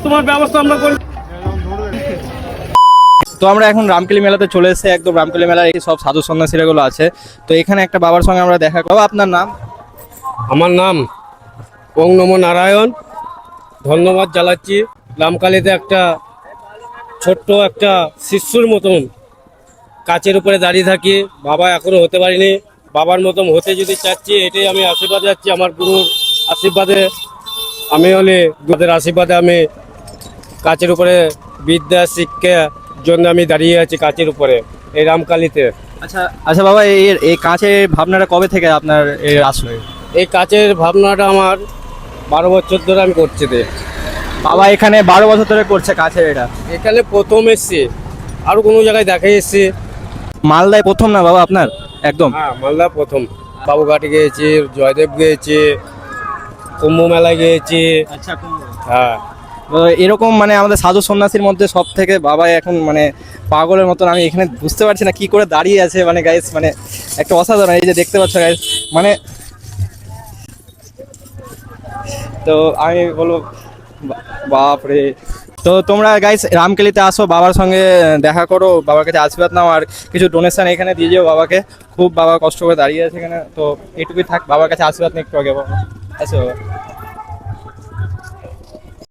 তোমার ব্যবস্থা আমরা করি। তো আমরা এখন রামকেলি মেলাতে চলে এসেছি, একদম রামকেলি মেলার এই সব সাধু সন্ন্যাসীরা গুলো আছে। তো এখানে একটা বাবার সঙ্গে আমরা দেখা করবো। আপনার নাম? আমার নাম ওং নমো নারায়ণ। ধন্যবাদ জানাচ্ছি। রামকালীতে একটা ছোট্ট একটা শিশুর মতন কাচের উপরে দাঁড়িয়ে থাকি। বাবা এখনো হতে পারিনি, বাবার মতন হতে যদি চাচ্ছি, এটাই আমি আশীর্বাদ যাচ্ছি আমার গুরুর আশীর্বাদে। আমি হলে তাদের আশীর্বাদে আমি কাচের উপরে বিদ্যা শিক্ষার জন্য আমি দাঁড়িয়ে আছি কাচের উপরে এই রামকালীতে। আচ্ছা আচ্ছা বাবা, এই কাঁচের ভাবনাটা কবে থেকে আপনার আসলো? এই কাচের ভাবনাটা আমার 12 বছর ধরে আমি করছি। বাবা এখানে 12 বছর ধরে করছে কাঁচের এটা? এখানে প্রথম এসছি, আরও কোনো জায়গায় দেখাই এসছি। মালদায় প্রথম না বাবা আপনার? একদম হ্যাঁ, মালদা প্রথম। বাবুঘাটে গিয়েছি, জয়দেব গিয়েছি, কুম্ভ মেলায় গিয়েছি। আচ্ছা, হ্যাঁ, তো এরকম মানে আমাদের সাধু সন্ন্যাসীর মধ্যে সব থেকে বাবা এখন মানে পাগলের মতন। আমি এখানে বুঝতে পারছি না কি করে দাঁড়িয়ে আছে, মানে গাইস মানে একটা অসাধারণ। এই যে দেখতে পাচ্ছ গাইস, মানে তো আমি বলবো বাপ রে। তো তোমরা গাইস রামকেলিতে আসো, বাবার সঙ্গে দেখা করো, বাবার কাছে আশীর্বাদ নাও, আর কিছু ডোনেশন এখানে দিয়ে যাও বাবাকে। খুব বাবা কষ্ট করে দাঁড়িয়ে আছে এখানে, তো এটুকুই থাক। বাবার কাছে আশীর্বাদ নিয়ে একটু আগে বাবা। আচ্ছা বাবা।